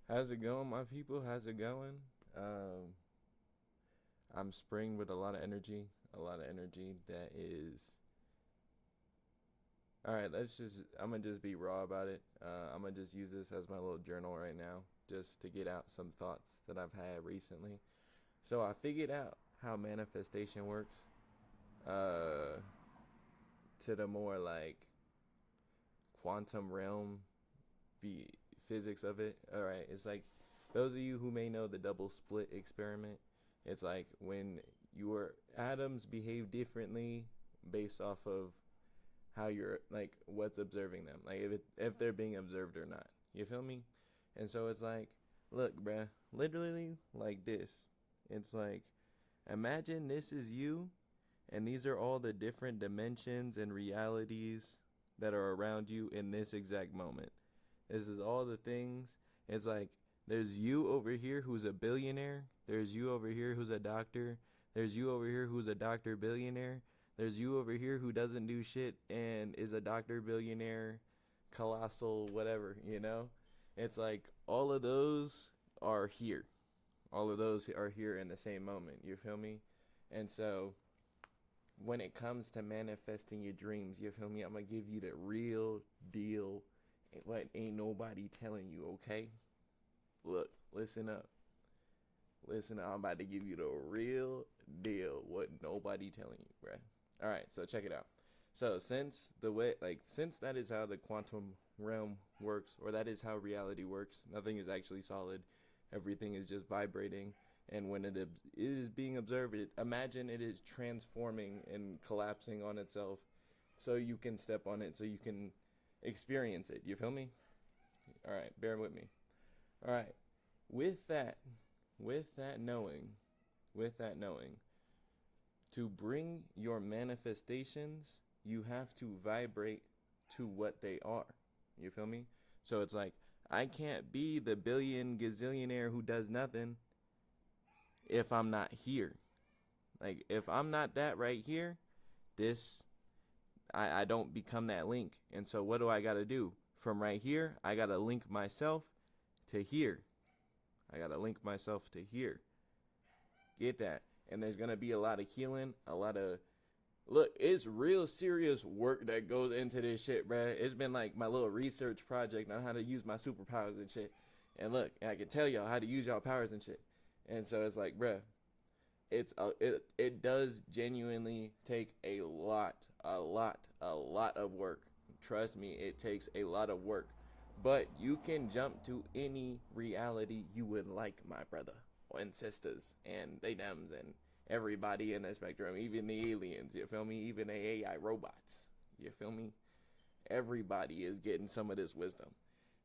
How's it going, my people? How's it going? Um, I'm spring with a lot of energy that is. All right, I'm gonna just be raw about it. I'm gonna just use this as my little journal right now, just to get out some thoughts that I've had recently. So I figured out how manifestation works, uh, to the more like quantum realm, be physics of it. All right, it's like those of you who may know the double split experiment. It's like when your atoms behave differently based off of how you're like what's observing them, like if they're being observed or not. You feel me? And so it's like, look, bruh, literally like this. It's like, imagine this is you, and these are all the different dimensions and realities that are around you in this exact moment. This is all the things. It's like there's you over here who's a billionaire. There's you over here who's a doctor. There's you over here who's a doctor billionaire. There's you over here who doesn't do shit and is a doctor billionaire, colossal, whatever, you know? It's like all of those are here. All of those are here in the same moment. You feel me? And so when it comes to manifesting your dreams, you feel me? I'm gonna give you the real deal. What ain't nobody telling you, okay? Look, listen up. Listen up. I'm about to give you the real deal. What nobody telling you, bruh. All right, so check it out. So since that is how the quantum realm works, or that is how reality works, nothing is actually solid. Everything is just vibrating, and when it is being observed, imagine it is transforming and collapsing on itself, so you can step on it, so you can experience it. You feel me? All right, bear with me. All right, with that, with that knowing, with that knowing, to bring your manifestations, you have to vibrate to what they are. You feel me? So it's like, I can't be the billion gazillionaire who does nothing if I'm not here. Like, if I'm not that right here, this, I don't become that link. And so, what do I gotta do? From right here, I gotta link myself to here. I gotta link myself to here. Get that? And there's gonna be a lot of healing, a lot of look. It's real serious work that goes into this shit, bruh. It's been like my little research project on how to use my superpowers and shit. And look, I can tell y'all how to use y'all powers and shit. And so it's like, bruh, it does genuinely take a lot of work. Trust me, it takes a lot of work. But you can jump to any reality you would like, my brother and sisters, and they dems, and everybody in the spectrum, even the aliens. You feel me? Even the AI robots. You feel me? Everybody is getting some of this wisdom.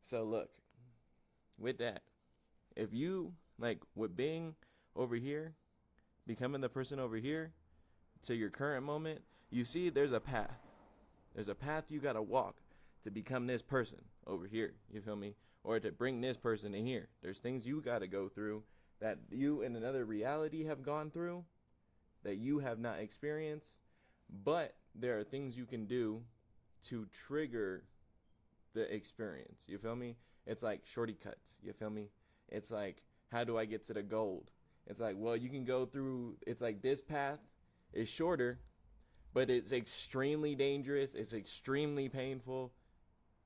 So look, with that, if you like with being over here, becoming the person over here to your current moment, you see there's a path. There's a path you gotta walk to become this person over here. You feel me? Or to bring this person in here. There's things you gotta go through that you in another reality have gone through that you have not experienced, but there are things you can do to trigger the experience. You feel me? It's like shorty cuts. You feel me? It's like, how do I get to the gold? It's like, well, you can go through, it's like this path is shorter, but it's extremely dangerous. It's extremely painful,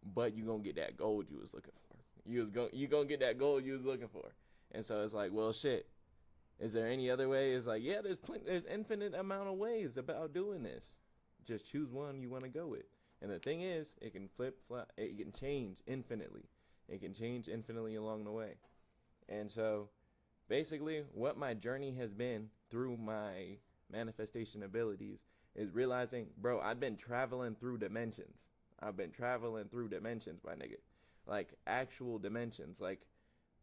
but you gonna get that gold you was looking for. You gonna get that gold you was looking for. And so it's like, well, shit. Is there any other way? It's like, yeah, there's infinite amount of ways about doing this. Just choose one you want to go with. And the thing is, it can it can change infinitely. It can change infinitely along the way. And so, basically, what my journey has been through my manifestation abilities is realizing, bro, I've been traveling through dimensions. I've been traveling through dimensions, my nigga. Like, actual dimensions. Like,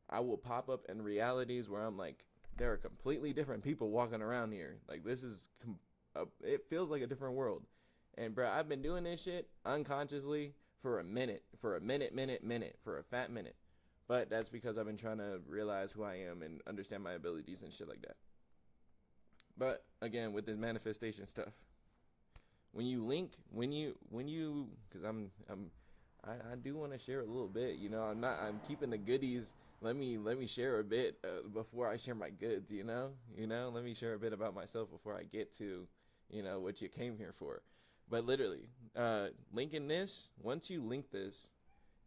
I will pop up in realities where I'm like, there are completely different people walking around here. Like, this is, it feels like a different world. And, bro, I've been doing this shit unconsciously for a minute, for a fat minute. But that's because I've been trying to realize who I am and understand my abilities and shit like that. But again, with this manifestation stuff, when you link, because I do want to share a little bit. You know, I'm keeping the goodies. Let me share a bit before I share my goods. Let me share a bit about myself before I get to, what you came here for. But literally, linking this. Once you link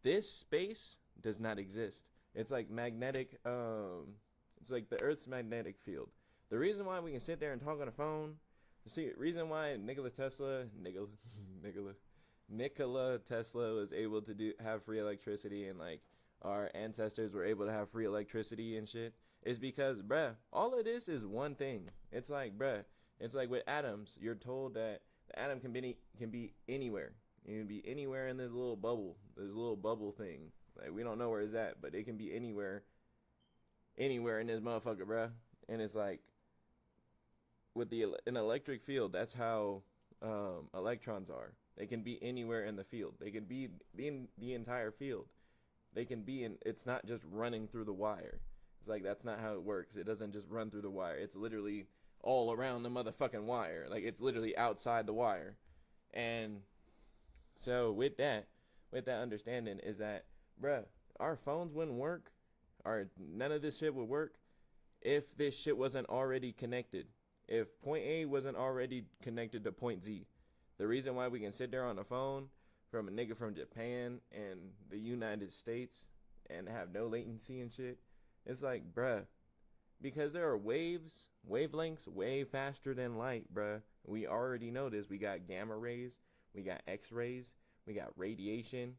this space does not exist. It's like magnetic. It's like the Earth's magnetic field. The reason why we can sit there and talk on the phone. See, reason why Nikola Tesla was able to have free electricity, and like our ancestors were able to have free electricity and shit is because, bruh, all of this is one thing. It's like, bruh, it's like with atoms. You're told that the atom can be anywhere. It can be anywhere in this little bubble thing. Like we don't know where it's at, but it can be anywhere in this motherfucker, bruh. And it's like with an electric field, that's how electrons are. They can be anywhere in the field. They can be in the entire field. They can be in. It's not just running through the wire. It's like that's not how it works. It doesn't just run through the wire. It's literally all around the motherfucking wire. Like it's literally outside the wire. And so with that understanding is that, bruh, our phones wouldn't work, or none of this shit would work if this shit wasn't already connected. If point A wasn't already connected to point Z. The reason why we can sit there on the phone from a nigga from Japan and the United States and have no latency and shit, it's like, bruh, because there are wavelengths way faster than light, bruh. We already know this. We got gamma rays, we got X-rays, we got radiation.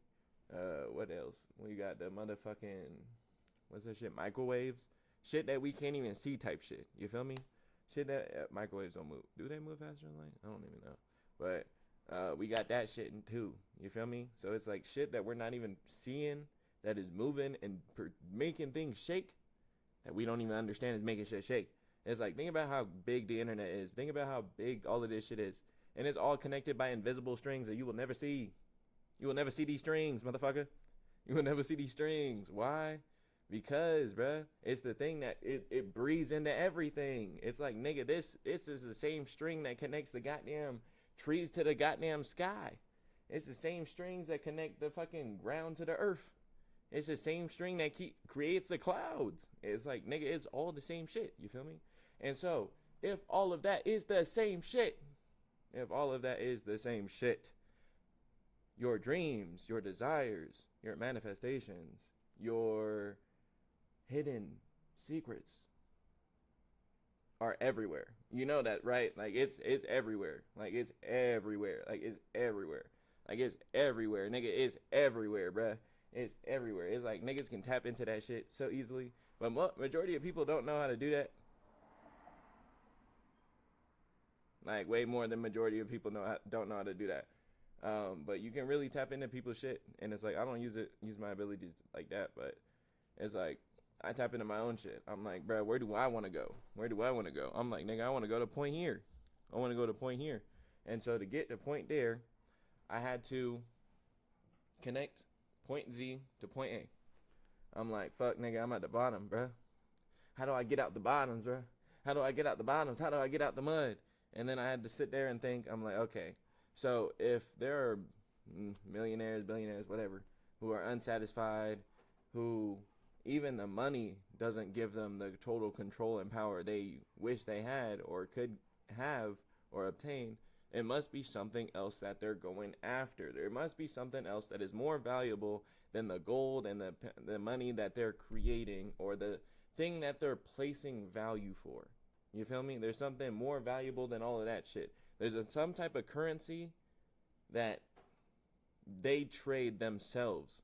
What else? We got the motherfucking, what's that shit? Microwaves. Shit that we can't even see type shit. You feel me? Shit that microwaves don't move. Do they move faster than light? I don't even know. But we got that shit too. You feel me? So it's like shit that we're not even seeing that is moving and making things shake that we don't even understand is making shit shake. It's like, think about how big the internet is. Think about how big all of this shit is. And it's all connected by invisible strings that you will never see. You will never see these strings, motherfucker. You will never see these strings. Why? Because, bruh, it's the thing that it breathes into everything. It's like, nigga, this is the same string that connects the goddamn trees to the goddamn sky. It's the same strings that connect the fucking ground to the earth. It's the same string that creates the clouds. It's like, nigga, it's all the same shit. You feel me? And so, if all of that is the same shit, your dreams, your desires, your manifestations, your hidden secrets are everywhere. You know that, right? Like it's everywhere. Like it's everywhere. Like it's everywhere. Like it's everywhere. Nigga, it's everywhere, bruh. It's everywhere. It's like niggas can tap into that shit so easily. But majority of people don't know how to do that. Like way more than majority of people don't know how to do that. But you can really tap into people's shit, and it's like I don't use my abilities like that, but it's like I tap into my own shit. I'm like, bro, where do I want to go? I'm like, nigga, I want to go to point here. And so to get to point there, I had to connect point Z to point A. I'm like, fuck, nigga, I'm at the bottom, bro. How do I get out the bottoms, bro? How do I get out the bottoms? How do I get out the mud? And then I had to sit there and think. I'm like, okay, so if there are millionaires, billionaires, whatever, who are unsatisfied, who even the money doesn't give them the total control and power they wish they had or could have or obtain, it must be something else that they're going after. There must be something else that is more valuable than the gold and the money that they're creating or the thing that they're placing value for. You feel me? There's something more valuable than all of that shit. There's some type of currency that they trade themselves.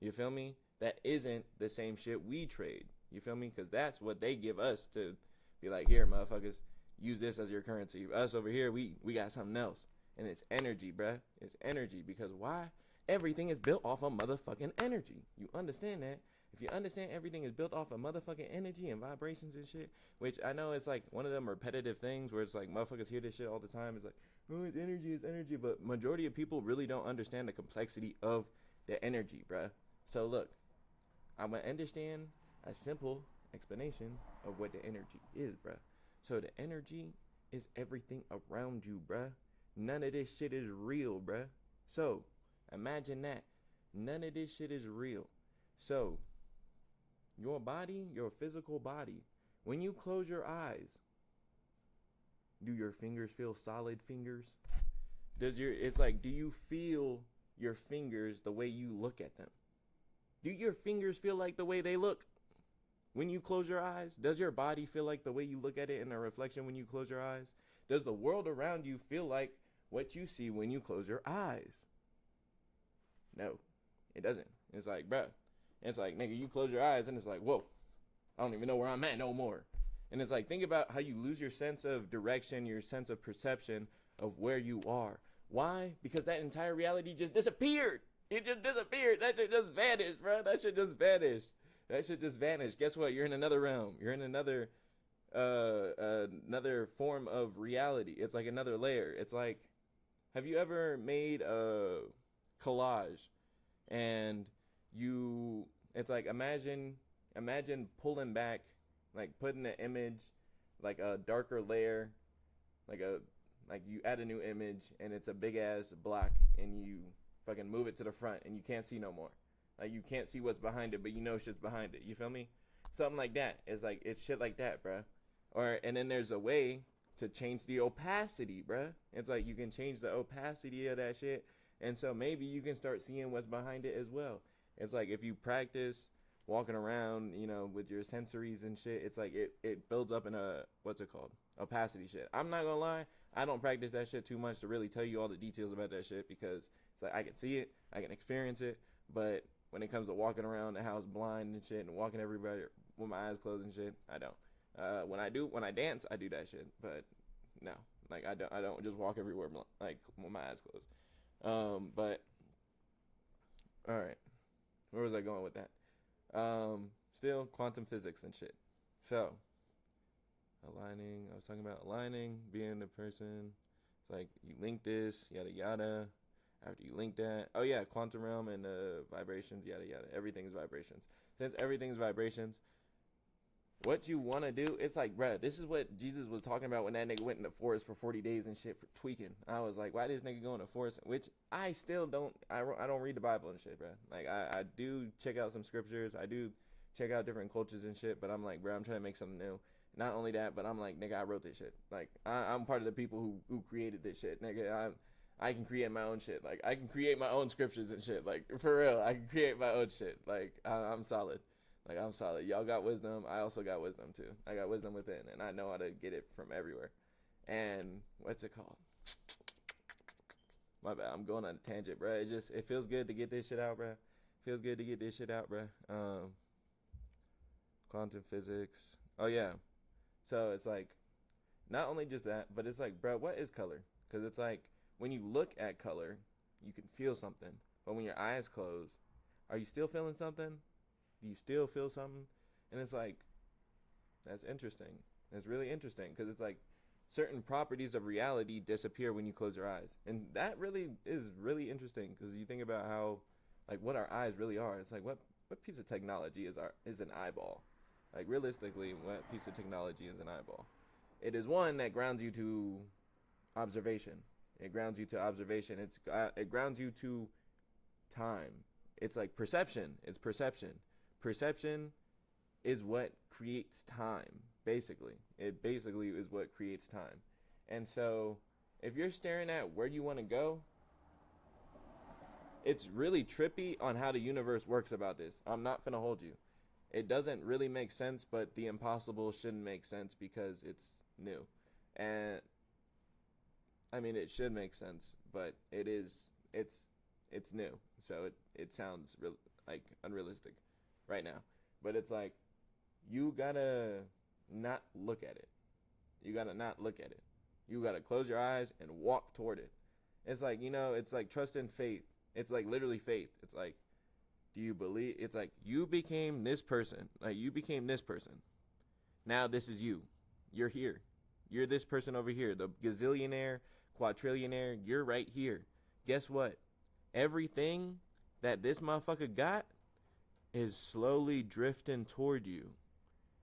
You feel me? That isn't the same shit we trade. You feel me? Because that's what they give us to be like, here, motherfuckers, use this as your currency. Us over here, we got something else. And it's energy, bruh. It's energy. Because why? Everything is built off of motherfucking energy. You understand that? If you understand everything is built off of motherfucking energy and vibrations and shit, which I know it's like one of them repetitive things where it's like motherfuckers hear this shit all the time. It's like, oh, it's energy. But majority of people really don't understand the complexity of the energy, bruh. So look, I'm going to understand a simple explanation of what the energy is, bruh. So the energy is everything around you, bruh. None of this shit is real, bruh. So imagine that. none of this shit is real. So, your body, your physical body, when you close your eyes, do your fingers feel solid fingers? It's like, do you feel your fingers the way you look at them? Do your fingers feel like the way they look when you close your eyes? Does your body feel like the way you look at it in a reflection when you close your eyes? Does the world around you feel like what you see when you close your eyes? No, it doesn't. It's like, bruh, it's like, nigga, you close your eyes and it's like, whoa, I don't even know where I'm at no more. And it's like, think about how you lose your sense of direction, your sense of perception of where you are. Why? Because that entire reality just disappeared. It just disappeared. That shit just vanished, bro. That shit just vanished. That shit just vanished. Guess what? You're in another realm. You're in another form of reality. It's like another layer. It's like, have you ever made a collage and it's like, imagine pulling back, like putting an image, like a darker layer, like you add a new image and it's a big ass block and you fucking move it to the front and you can't see no more. Like, you can't see what's behind it, but you know shit's behind it. You feel me? Something like that. It's like, it's shit like that, bruh. And then there's a way to change the opacity, bruh. It's like, you can change the opacity of that shit. And so maybe you can start seeing what's behind it as well. It's like, if you practice walking around, with your sensories and shit, it's like, it builds up in what's it called? Opacity shit. I'm not gonna lie, I don't practice that shit too much to really tell you all the details about that shit, because it's like, I can see it, I can experience it, but when it comes to walking around the house blind and shit and walking everybody with my eyes closed and shit, I don't. When I dance, I do that shit, but no, like, I don't just walk everywhere like with my eyes closed. But all right, where was I going with that? Still quantum physics and shit. So aligning, I was talking about aligning, being the person. It's like, you link this, yada yada. After you link that, oh yeah, quantum realm and vibrations, yada yada. Everything's vibrations. Since everything's vibrations, what you want to do, it's like, bruh, this is what Jesus was talking about when that nigga went in the forest for 40 days and shit for tweaking. I was like, why this nigga go in the forest? Which I still don't, I don't read the Bible and shit, bruh. Like, I do check out some scriptures. I do check out different cultures and shit, but I'm like, bruh, I'm trying to make something new. Not only that, but I'm like, nigga, I wrote this shit. Like, I'm part of the people who created this shit, nigga. I can create my own shit. Like, I can create my own scriptures and shit. Like, for real, I can create my own shit. Like, I'm solid. Like, I'm solid. Y'all got wisdom. I also got wisdom, too. I got wisdom within, and I know how to get it from everywhere. And what's it called? My bad. I'm going on a tangent, bro. It feels good to get this shit out, bro. Feels good to get this shit out, bro. Quantum physics. Oh, yeah. So, it's like, not only just that, but it's like, bro, what is color? Because it's like, when you look at color, you can feel something. But when your eyes close, are you still feeling something? Do you still feel something? And it's like, that's interesting. It's really interesting, because it's like, certain properties of reality disappear when you close your eyes. And that really is really interesting, because you think about how, like, what our eyes really are. It's like, what piece of technology is an eyeball? Like, realistically, what piece of technology is an eyeball? It is one that grounds you to observation. It grounds you to observation. It grounds you to time. It's like perception. It's perception. Perception is what creates time, basically. It basically is what creates time. And so, if you're staring at where you want to go, it's really trippy on how the universe works about this. I'm not finna hold you. It doesn't really make sense, but the impossible shouldn't make sense because it's new. And I mean, it should make sense, but it's new. So it sounds like unrealistic right now. But it's like, you gotta not look at it. You gotta not look at it. You gotta close your eyes and walk toward it. It's like, it's like trust and faith. It's like literally faith. It's like, do you believe? It's like, you became this person. Like, you became this person. Now this is you. You're here. You're this person over here. The gazillionaire, quadrillionaire, you're right here. Guess what? Everything that this motherfucker got is slowly drifting toward you.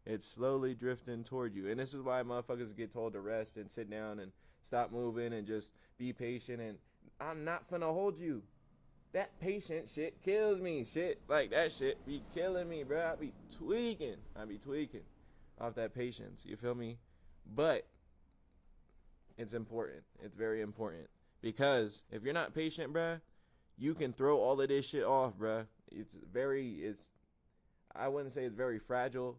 It's slowly drifting toward you. And this is why motherfuckers get told to rest and sit down and stop moving and just be patient. And I'm not finna hold you. That patient shit kills me. Shit like that shit be killing me, bro. I be tweaking. Off that patience. You feel me? But it's important. It's very important. Because if you're not patient, bruh, you can throw all of this shit off, bruh. I wouldn't say it's very fragile,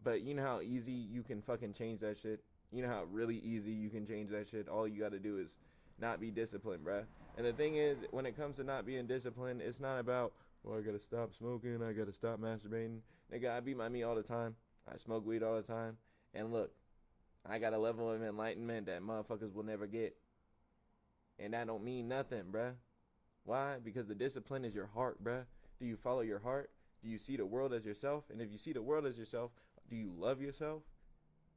but you know how easy you can fucking change that shit? You know how really easy you can change that shit? All you gotta do is not be disciplined, bruh. And the thing is, when it comes to not being disciplined, it's not about, well, I gotta stop smoking, I gotta stop masturbating. Nigga, I beat my meat all the time. I smoke weed all the time. And look, I got a level of enlightenment that motherfuckers will never get. And that don't mean nothing, bruh. Why? Because the discipline is your heart, bruh. Do you follow your heart? Do you see the world as yourself? And if you see the world as yourself, do you love yourself?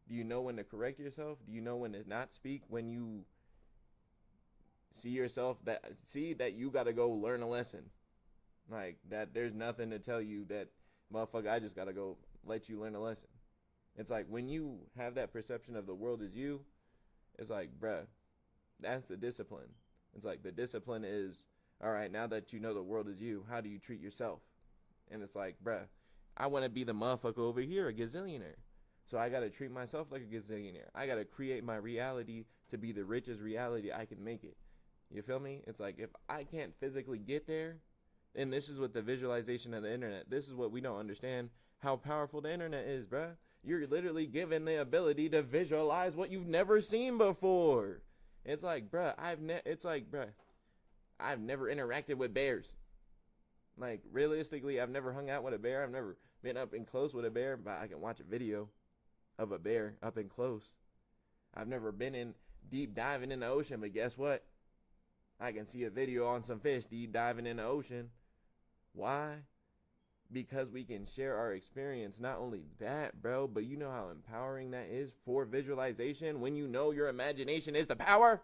Do you know when to correct yourself? Do you know when to not speak? When you see that you gotta go learn a lesson. Like that there's nothing to tell you that, motherfucker, I just gotta go let you learn a lesson. It's like when you have that perception of the world as you, it's like, bruh, that's the discipline. It's like the discipline is, all right, now that you know the world is you, how do you treat yourself? And it's like, bruh, I want to be the motherfucker over here, a gazillionaire. So I got to treat myself like a gazillionaire. I got to create my reality to be the richest reality I can make it. You feel me? It's like if I can't physically get there, and this is what the visualization of the internet, this is what we don't understand, how powerful the internet is, bruh. You're literally given the ability to visualize what you've never seen before. It's like, bruh, I've never interacted with bears. Like, realistically, I've never hung out with a bear. I've never been up and close with a bear, but I can watch a video of a bear up and close. I've never been in deep diving in the ocean, but guess what? I can see a video on some fish deep diving in the ocean. Why? Because we can share our experience. Not only that, bro, but you know how empowering that is for visualization when you know your imagination is the power.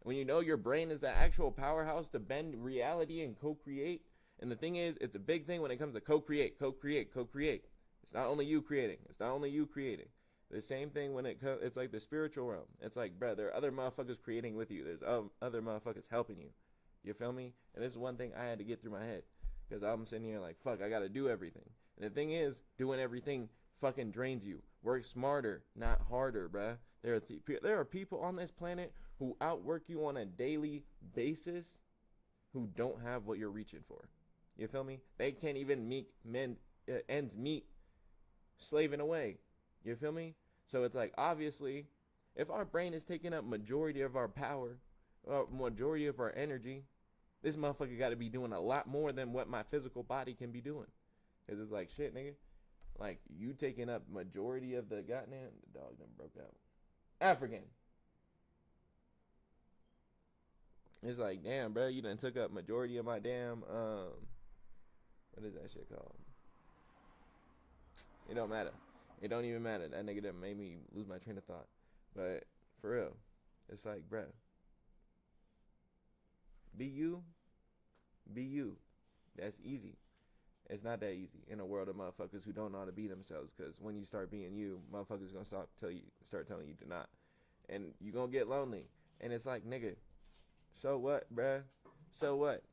When you know your brain is the actual powerhouse to bend reality and co-create. And the thing is, it's a big thing when it comes to co-create. It's not only you creating. The same thing when it's like the spiritual realm. It's like, bruh, there are other motherfuckers creating with you. There's other motherfuckers helping you. You feel me? And this is one thing I had to get through my head. Because I'm sitting here like, fuck, I got to do everything. And the thing is, doing everything fucking drains you. Work smarter, not harder, bruh. There are people on this planet who outwork you on a daily basis who don't have what you're reaching for. You feel me? They can't even make ends meet slaving away. You feel me? So it's like, obviously, if our brain is taking up majority of our power, or majority of our energy, this motherfucker got to be doing a lot more than what my physical body can be doing. Because it's like, shit, nigga. Like, you taking up majority of the goddamn... The dog done broke out. African. It's like, damn, bro, you done took up majority of my damn... What is that shit called? It don't matter. It don't even matter. That nigga done made me lose my train of thought. But, for real. It's like, bro. Be you. Be you. That's easy. It's not that easy in a world of motherfuckers who don't know how to be themselves. Because when you start being you, motherfuckers gonna start telling you to not. And you gonna get lonely. And it's like, nigga, so what, bruh? So what?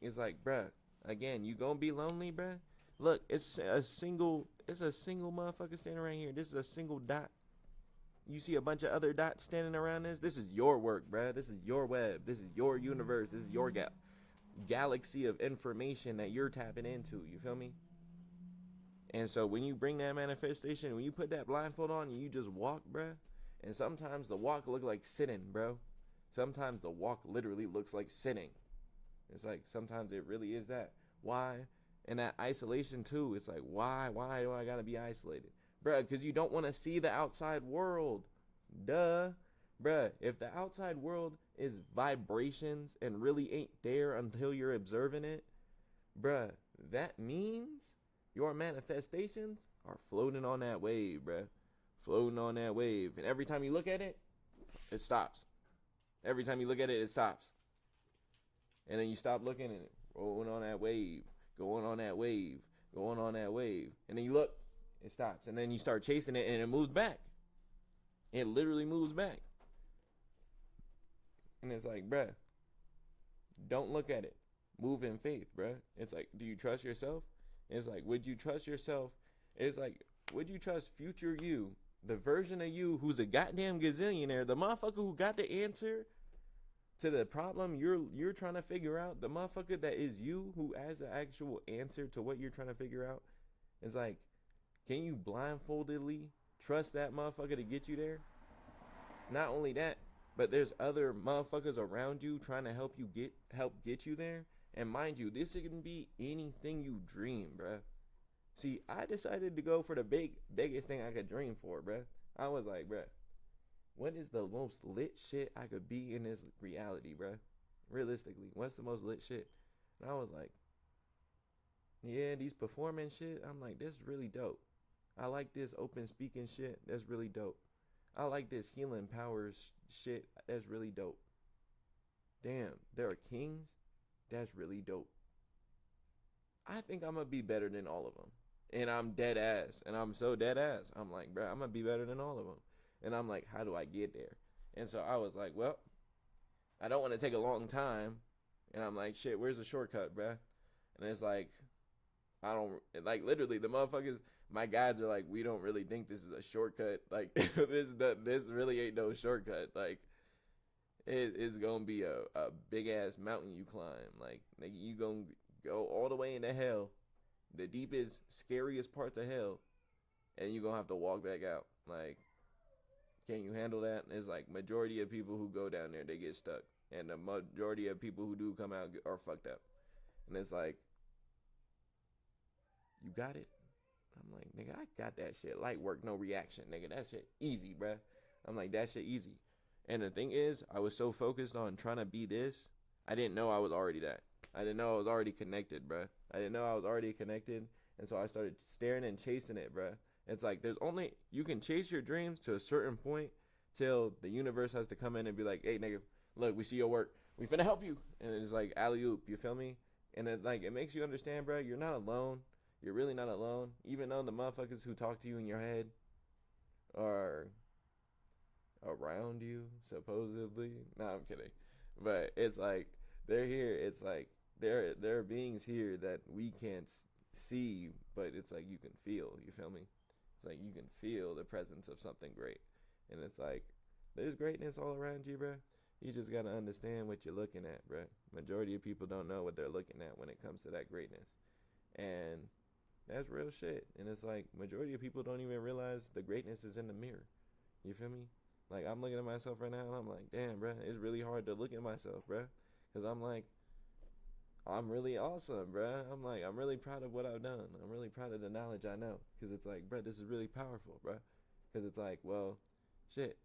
It's like, bruh, again, you gonna be lonely, bruh? Look, it's a single motherfucker standing right here. This is a single dot. You see a bunch of other dots standing around this? This is your work, bruh. This is your web. This is your universe. This is your galaxy of information that you're tapping into. You feel me? And so when you bring that manifestation, when you put that blindfold on and you just walk, bruh, and sometimes the walk look like sitting, bro. Sometimes the walk literally looks like sitting. It's like sometimes it really is that. Why? And that isolation too. It's like, why do I gotta be isolated? Bruh, because you don't want to see the outside world. Duh. Bruh, if the outside world is vibrations and really ain't there until you're observing it, bruh, that means your manifestations are floating on that wave, bruh. Floating on that wave. And every time you look at it, it stops. Every time you look at it, it stops. And then you stop looking at it. Rolling on that wave. Going on that wave. Going on that wave. And then you look, it stops. And then you start chasing it and it moves back. It literally moves back. And it's like, bruh, don't look at it. move in faith, bruh. It's like, do you trust yourself? It's like, would you trust yourself? It's like, would you trust future you, the version of you who's a goddamn gazillionaire, the motherfucker who got the answer to the problem you're trying to figure out, the motherfucker that is you who has the actual answer to what you're trying to figure out? It's like, can you blindfoldedly trust that motherfucker to get you there? Not only that, but there's other motherfuckers around you trying to help get you there. And mind you, this can be anything you dream, bruh. See, I decided to go for the biggest thing I could dream for, bruh. I was like, bruh, what is the most lit shit I could be in this reality, bruh? Realistically, what's the most lit shit? And I was like, yeah, these performance shit. I'm like, this is really dope. I like this open speaking shit. That's really dope. I like this healing powers shit. That's really dope. Damn, there are kings. That's really dope. I think I'm gonna be better than all of them. And I'm dead ass. And I'm so dead ass. I'm like, bro, I'm gonna be better than all of them. And I'm like, how do I get there? And so I was like, well, I don't want to take a long time. And I'm like, shit, where's the shortcut, bro? And it's like, I don't, like, literally, the motherfuckers, my guides are like, we don't really think this is a shortcut. Like, this really ain't no shortcut. Like, it's gonna be a big ass mountain you climb. Like, you gonna go all the way into hell, the deepest, scariest parts of hell, and you gonna have to walk back out. Like, can you handle that? And it's like, majority of people who go down there, they get stuck, and the majority of people who do come out are fucked up. And it's like, you got it. I'm like, nigga, I got that shit. Light work, no reaction, nigga. That shit easy, bruh. I'm like, that shit easy. And the thing is, I was so focused on trying to be this, I didn't know I was already that. I didn't know I was already connected, bruh. I didn't know I was already connected. And so I started staring and chasing it, bruh. It's like, you can chase your dreams to a certain point till the universe has to come in and be like, hey, nigga, look, we see your work. We finna help you. And it's like, alley oop, you feel me? And it makes you understand, bruh, you're not alone. You're really not alone. Even though the motherfuckers who talk to you in your head are around you, supposedly. Nah, I'm kidding. But it's like, they're here. It's like, there are beings here that we can't see, but it's like you can feel. You feel me? It's like you can feel the presence of something great. And it's like, there's greatness all around you, bruh. You just gotta understand what you're looking at, bruh. Majority of people don't know what they're looking at when it comes to that greatness. And that's real shit. And it's like, majority of people don't even realize the greatness is in the mirror. You feel me? Like, I'm looking at myself right now and I'm like, damn, bruh, it's really hard to look at myself, bruh. Because I'm like, I'm really awesome, bruh. I'm like, I'm really proud of what I've done. I'm really proud of the knowledge I know. Because it's like, bruh, this is really powerful, bruh. Because it's like, well, shit.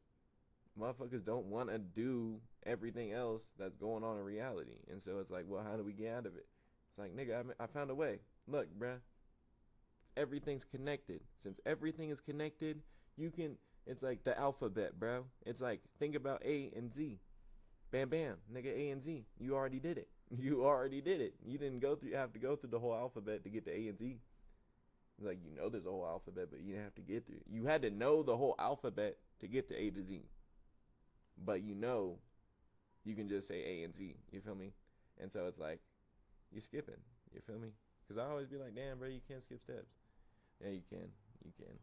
Motherfuckers don't want to do everything else that's going on in reality. And so it's like, well, how do we get out of it? It's like, nigga, I found a way. Look, bruh. Everything's connected. Since everything is connected, it's like the alphabet, bro. It's like, think about A and Z. Bam, bam, nigga, A and Z. You already did it. You already did it. You didn't have to go through the whole alphabet to get to A and Z. It's like, there's a whole alphabet, but you didn't have to get through it. You had to know the whole alphabet to get to A to Z. But you can just say A and Z. You feel me? And so it's like, you're skipping. You feel me? Because I always be like, damn, bro, you can't skip steps. Yeah, you can. You can.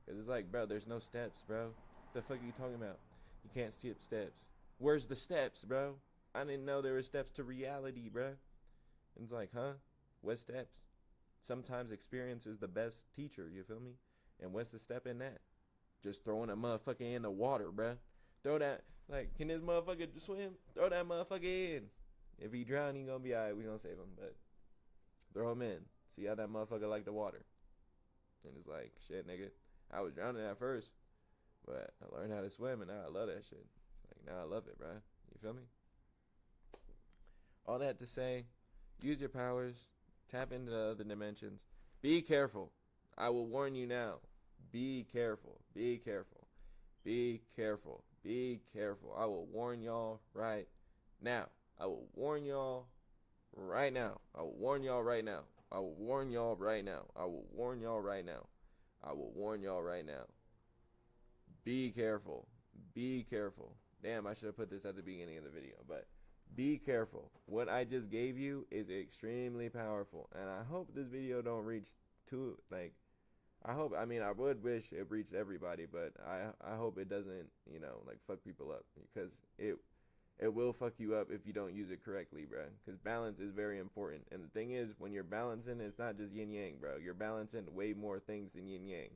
Because it's like, bro, there's no steps, bro. What the fuck are you talking about? You can't skip steps. Where's the steps, bro? I didn't know there were steps to reality, bro. And it's like, huh? What steps? Sometimes experience is the best teacher, you feel me? And what's the step in that? Just throwing a motherfucker in the water, bro. Throw that, like, can this motherfucker swim? Throw that motherfucker in. If he drown, he gonna be alright. We gonna save him, but throw him in. See how that motherfucker like the water. And it's like, shit, nigga. I was drowning at first, but I learned how to swim, and now I love that shit. It's like, now I love it, bro. You feel me? All that to say, use your powers, tap into the other dimensions. Be careful. I will warn you now. Be careful. Be careful. Be careful. Be careful. I will warn y'all right now. I will warn y'all right now. I will warn y'all right now. I will warn y'all right now. I will warn y'all right now. I will warn y'all right now. Be careful. Be careful. Damn, I should have put this at the beginning of the video, but Be careful. What I just gave you is extremely powerful, and I hope this video don't reach too like. I hope. I mean, I would wish it reached everybody, but I hope it doesn't. You know, like fuck people up because it will fuck you up if you don't use it correctly, bro. Because balance is very important, and the thing is, when you're balancing, it's not just yin yang, bro. You're balancing way more things than yin yang.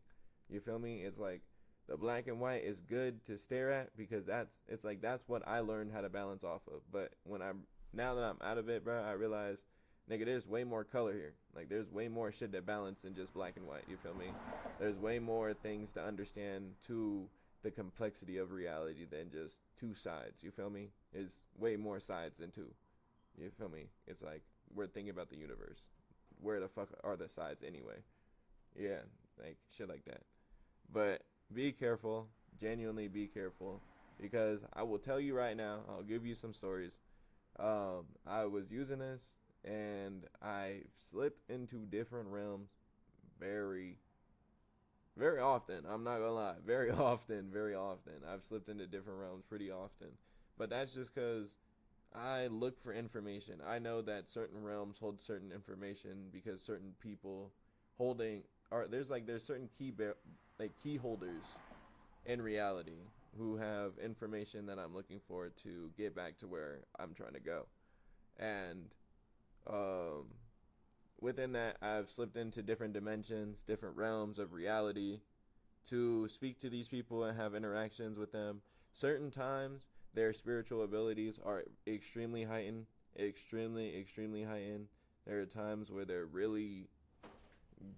You feel me? It's like the black and white is good to stare at because that's what I learned how to balance off of. But now that I'm out of it, bro, I realize, nigga, there's way more color here. Like there's way more shit to balance than just black and white. You feel me? There's way more things to understand to the complexity of reality than just two sides. You feel me? Is way more sides than two. You feel me? It's like we're thinking about the universe. Where the fuck are the sides anyway? Yeah, like shit like that. But be careful, genuinely be careful, because I will tell you right now, I'll give you some stories. I was using this and I slipped into different realms very, very often. I'm not gonna lie, very often, very often. I've slipped into different realms pretty often, but that's just because I look for information. I know that certain realms hold certain information because certain people holding are there's certain key holders in reality who have information that I'm looking for to get back to where I'm trying to go. And um, within that, I've slipped into different dimensions, different realms of reality to speak to these people and have interactions with them. Certain times, their spiritual abilities are extremely heightened, extremely heightened. There are times where they're really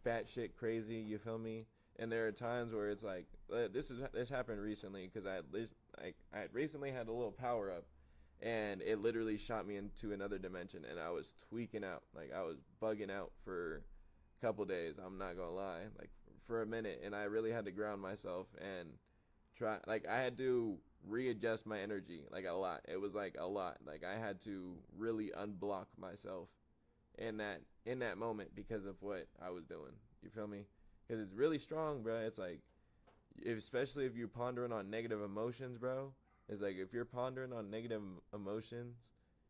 batshit crazy. You feel me? And there are times where it's like this happened recently because I had recently had a little power up, and it literally shot me into another dimension, and I was tweaking out, like I was bugging out for a couple days. I'm not gonna lie, like for a minute, and I really had to ground myself and try. Like I had to readjust my energy, like a lot. It was like a lot. Like I had to really unblock myself in that moment because of what I was doing. You feel me? Because it's really strong, bro. It's like, especially if you're pondering on negative emotions, bro. It's like if you're pondering on negative emotions,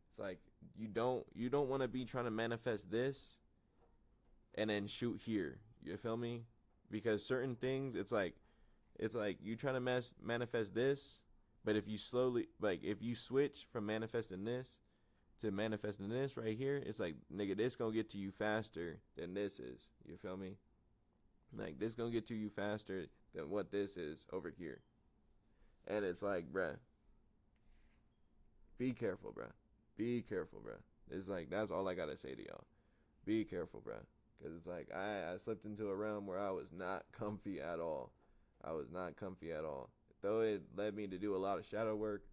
it's like you don't want to be trying to manifest this and then shoot here. You feel me? Because certain things, it's like you trying to manifest this, but if you switch from manifesting this to manifesting this right here, it's like, nigga, this gonna get to you faster than this is. You feel me? Like this gonna get to you faster than what this is over here. And it's like, bruh, be careful, bruh. Be careful, bruh. It's like, that's all I gotta say to y'all. Be careful, bruh. Because it's like, I slipped into a realm where I was not comfy at all. I was not comfy at all. Though it led me to do a lot of shadow work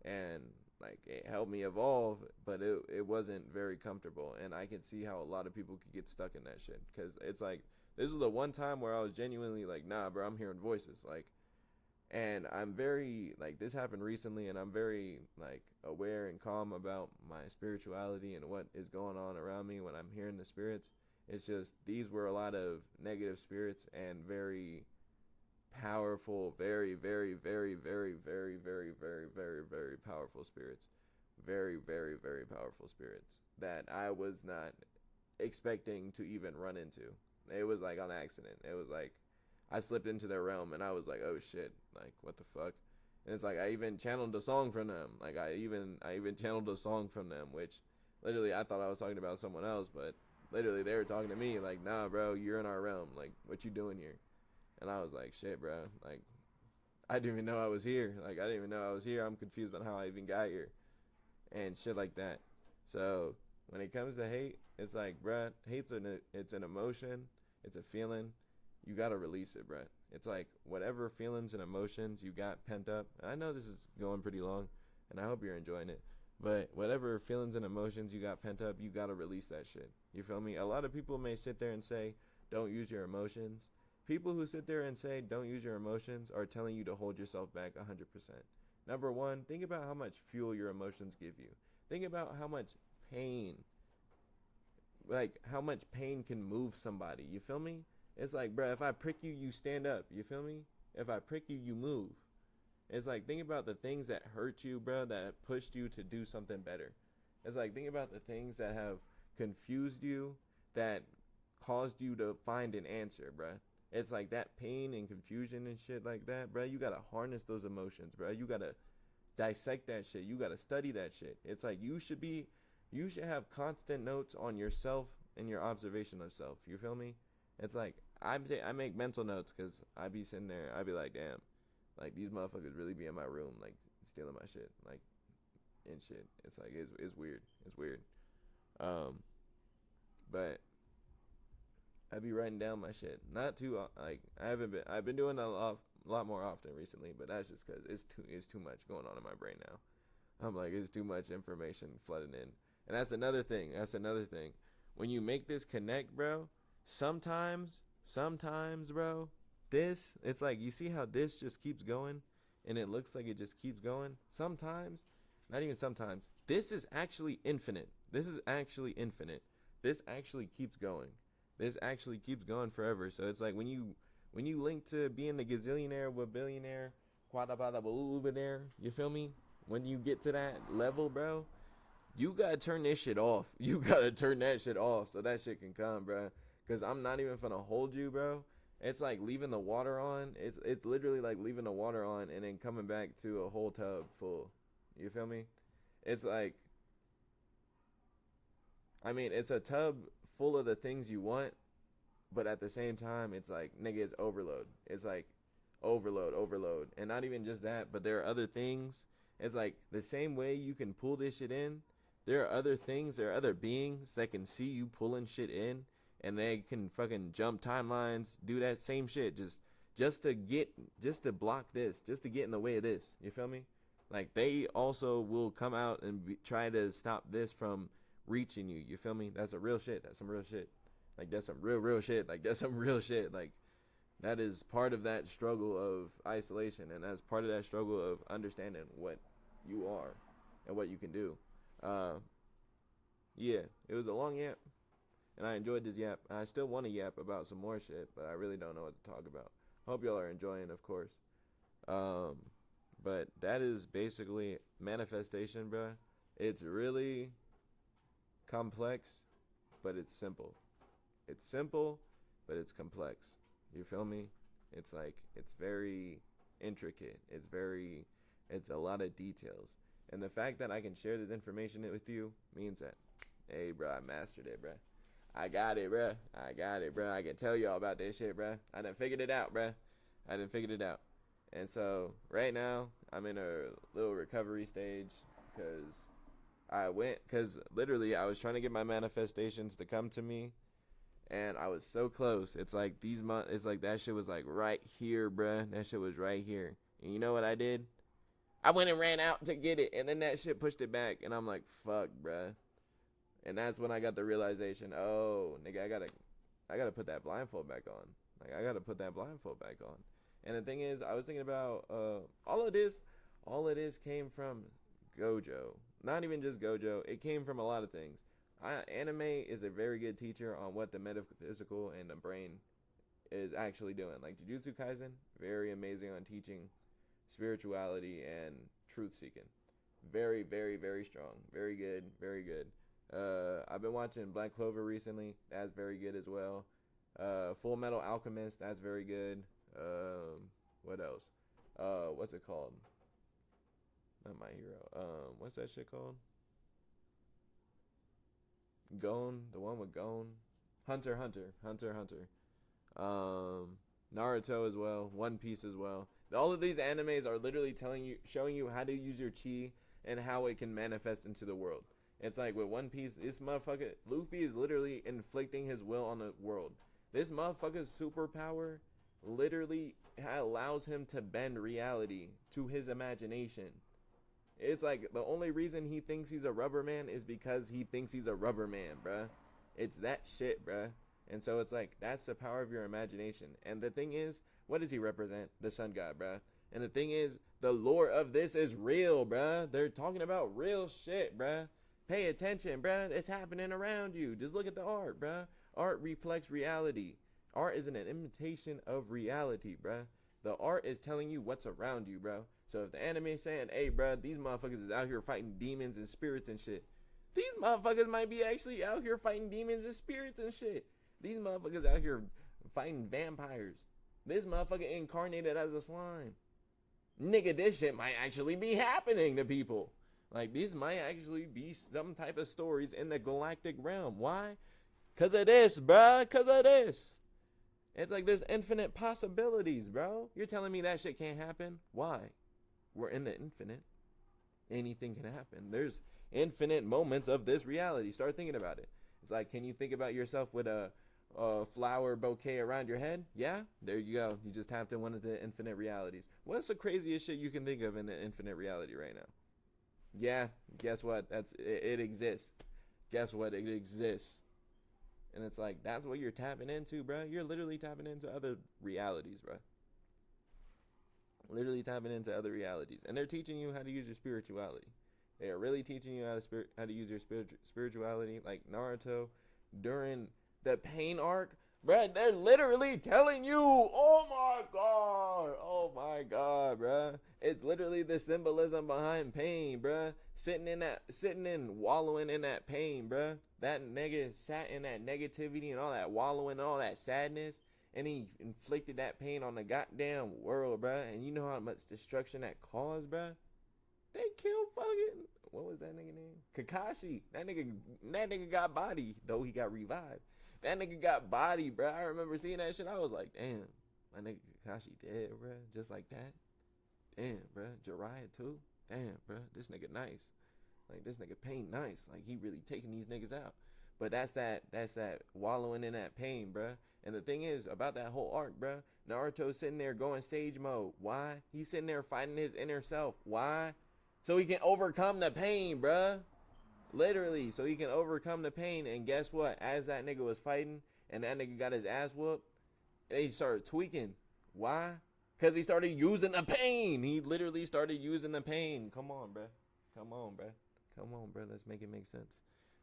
and like it helped me evolve, but it wasn't very comfortable. And I can see how a lot of people could get stuck in that shit. Because it's like, this was the one time where I was genuinely like, nah, bro, I'm hearing voices. Like, and I'm very, like, this happened recently, and I'm very, like, aware and calm about my spirituality and what is going on around me when I'm hearing the spirits. It's just, these were a lot of negative spirits and very powerful, very, very, very, very, very, very, very, very, very powerful spirits. Very, very, very powerful spirits that I was not expecting to even run into. It was like on accident. It was like I slipped into their realm and I was like, oh shit, like what the fuck? And it's like I even channeled a song from them. Like I even channeled a song from them, which literally I thought I was talking about someone else, but literally they were talking to me like, nah, bro, you're in our realm. Like, what you doing here? And I was like, shit, bro. Like, I didn't even know I was here. Like, I didn't even know I was here. I'm confused on how I even got here and shit like that. So when it comes to hate, it's like, bruh, it's an emotion, it's a feeling. You gotta release it, bruh. It's like whatever feelings and emotions you got pent up. I know this is going pretty long, and I hope you're enjoying it. But whatever feelings and emotions you got pent up, you gotta release that shit. You feel me? A lot of people may sit there and say, don't use your emotions. People who sit there and say, don't use your emotions, are telling you to hold yourself back 100%. Number one, think about how much fuel your emotions give you. Think about how much pain, like how much pain can move somebody. You feel me? It's like, bruh, if I prick you, you stand up. You feel me? If I prick you, you move. It's like, think about the things that hurt you, bro, that pushed you to do something better. It's like, think about the things that have confused you, that caused you to find an answer, bro. It's like that pain and confusion and shit like that, bro. You gotta harness those emotions, bro. You gotta dissect that shit. You gotta study that shit. It's like you should have constant notes on yourself and your observation of self. You feel me? It's like I make mental notes because I be sitting there. I be like, damn, like these motherfuckers really be in my room, like stealing my shit, like and shit. It's like it's weird. It's weird. Um, but I be writing down my shit. Not too like I've been doing a lot more often recently, but that's just because it's too much going on in my brain now. I'm like, it's too much information flooding in. And that's another thing. That's another thing. When you make this connect, bro, sometimes, bro, it's like, you see how this just keeps going and it looks like it just keeps going? Sometimes, not even sometimes, this is actually infinite. This is actually infinite. This actually keeps going. This actually keeps going forever. So it's like when you link to being a gazillionaire, with billionaire, quadabillionaire, you feel me? When you get to that level, bro, you gotta turn this shit off. You gotta turn that shit off so that shit can come, bro. Cause I'm not even finna hold you, bro. It's like leaving the water on. It's literally like leaving the water on and then coming back to a whole tub full. You feel me? It's like, I mean, it's a tub full of the things you want, but at the same time, it's like, nigga, it's overload. It's like overload. And not even just that, but there are other things. It's like the same way you can pull this shit in, there are other things, there are other beings that can see you pulling shit in, and they can fucking jump timelines, do that same shit, just to block this, just to get in the way of this. You feel me? Like, they also will come out and try to stop this from reaching you. You feel me? That's a real shit. That's some real shit. Like, that's some real shit. Like, that's some real shit. Like, that is part of that struggle of isolation, and that's part of that struggle of understanding what you are and what you can do. Yeah, it was a long yap, and I enjoyed this yap. I still want to yap about some more shit, but I really don't know what to talk about. Hope y'all are enjoying, of course. But that is basically manifestation, bruh. It's really complex, but it's simple. It's simple, but it's complex. You feel me? It's like, it's very intricate. It's a lot of details. And the fact that I can share this information with you means that, hey, bro, I mastered it, bro. I got it, bro. I can tell y'all about this shit, bro. I done figured it out, bro. And so right now, I'm in a little recovery stage because literally I was trying to get my manifestations to come to me, and I was so close. It's like it's like that shit was like right here, bruh. That shit was right here. And you know what I did? I went and ran out to get it, and then that shit pushed it back, and I'm like, fuck, bruh. And that's when I got the realization, oh, nigga, I gotta put that blindfold back on. Like, I gotta put that blindfold back on. And the thing is, I was thinking about all of this came from Gojo. Not even just Gojo. It came from a lot of things. Anime is a very good teacher on what the metaphysical and the brain is actually doing. Like Jujutsu Kaisen, very amazing on teaching spirituality and truth seeking. Very, very, very strong. Very good. Very good. I've been watching Black Clover recently. That's very good as well. Full Metal Alchemist. That's very good. What else? What's it called? Not My Hero. What's that shit called? Gon, the one with Gon. Hunter. Naruto as well. One Piece as well. All of these animes are literally showing you how to use your chi and how it can manifest into the world. It's like with One Piece, this motherfucker, Luffy is literally inflicting his will on the world. This motherfucker's superpower literally allows him to bend reality to his imagination. It's like the only reason he thinks he's a rubber man is because he thinks he's a rubber man, bruh. It's that shit, bruh. And so it's like, that's the power of your imagination. And the thing is, what does he represent? The sun god, bruh. And the thing is, the lore of this is real, bruh. They're talking about real shit, bruh. Pay attention, bruh. It's happening around you. Just look at the art, bruh. Art reflects reality. Art is an imitation of reality, bruh. The art is telling you what's around you, bro. So if the anime is saying, hey, bro, these motherfuckers is out here fighting demons and spirits and shit, these motherfuckers might be actually out here fighting demons and spirits and shit. These motherfuckers out here fighting vampires. This motherfucker incarnated as a slime. Nigga, this shit might actually be happening to people. Like, these might actually be some type of stories in the galactic realm. Why? Because of this, bruh. Because of this. It's like there's infinite possibilities, bro. You're telling me that shit can't happen? Why? We're in the infinite. Anything can happen. There's infinite moments of this reality. Start thinking about it. It's like, can you think about yourself with a flower bouquet around your head? Yeah, there you go. You just tapped in one of the infinite realities. What's the craziest shit you can think of in the infinite reality right now? Yeah, guess what? It exists. Guess what? It exists. And it's like, that's what you're tapping into, bro. You're literally tapping into other realities, bro. Literally tapping into other realities. And they're teaching you how to use your spirituality. They are really teaching you how to use your spirituality. Like Naruto, during the pain arc, bruh, they're literally telling you, oh my god, bruh. It's literally the symbolism behind pain, bruh. Wallowing in that pain, bruh. That nigga sat in that negativity and all that wallowing and all that sadness, and he inflicted that pain on the goddamn world, bruh. And you know how much destruction that caused, bruh. They killed fucking, what was that nigga name? Kakashi. That nigga got body, though he got revived. That nigga got body, bro. I remember seeing that shit. I was like, damn, my nigga Kakashi dead, bro. Just like that. Damn, bro. Jiraiya too. Damn, bro. This nigga nice. Like, this nigga Pain nice. Like, he really taking these niggas out. But that's that wallowing in that pain, bro. And the thing is, about that whole arc, bro, Naruto's sitting there going sage mode. Why? He's sitting there fighting his inner self. Why? So he can overcome the pain, bro. Literally, so he can overcome the pain. And guess what? As that nigga was fighting and that nigga got his ass whooped, he started tweaking. Why? Because he started using the pain. He literally started using the pain. Come on, bro. Come on, bro. Come on, bro. Let's make it make sense.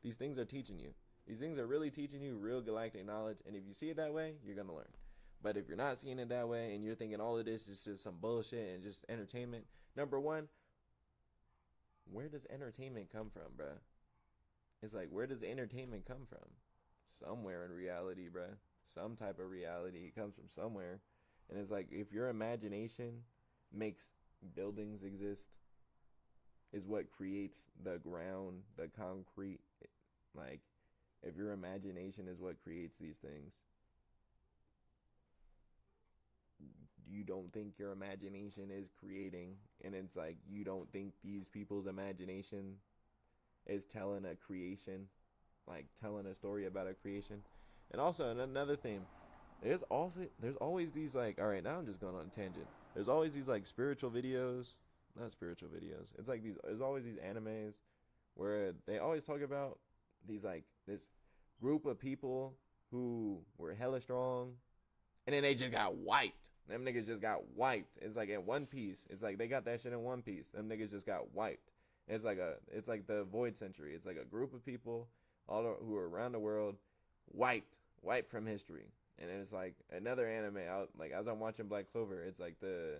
These things are teaching you. These things are really teaching you real galactic knowledge. And if you see it that way, you're going to learn. But if you're not seeing it that way and you're thinking all of this is just some bullshit and just entertainment, number one, where does entertainment come from, bro? It's like, where does entertainment come from? Somewhere in reality, bro. Some type of reality. It comes from somewhere. And it's like, if your imagination makes buildings exist, is what creates the ground, the concrete. Like, if your imagination is what creates these things, you don't think your imagination is creating, and it's like, you don't think these people's imagination is telling a creation, like telling a story about a creation. And also another thing, there's always these, like, all right, now I'm just going on a tangent. There's always these like spiritual videos, not spiritual videos. It's like there's always these animes where they always talk about these, like, this group of people who were hella strong, and then they just got wiped. Them niggas just got wiped. It's like in One Piece. It's like they got that shit in One Piece. Them niggas just got wiped. It's like the Void Century. It's like a group of people who are around the world wiped from history. And then it's like another anime out, like as I'm watching Black Clover, it's like the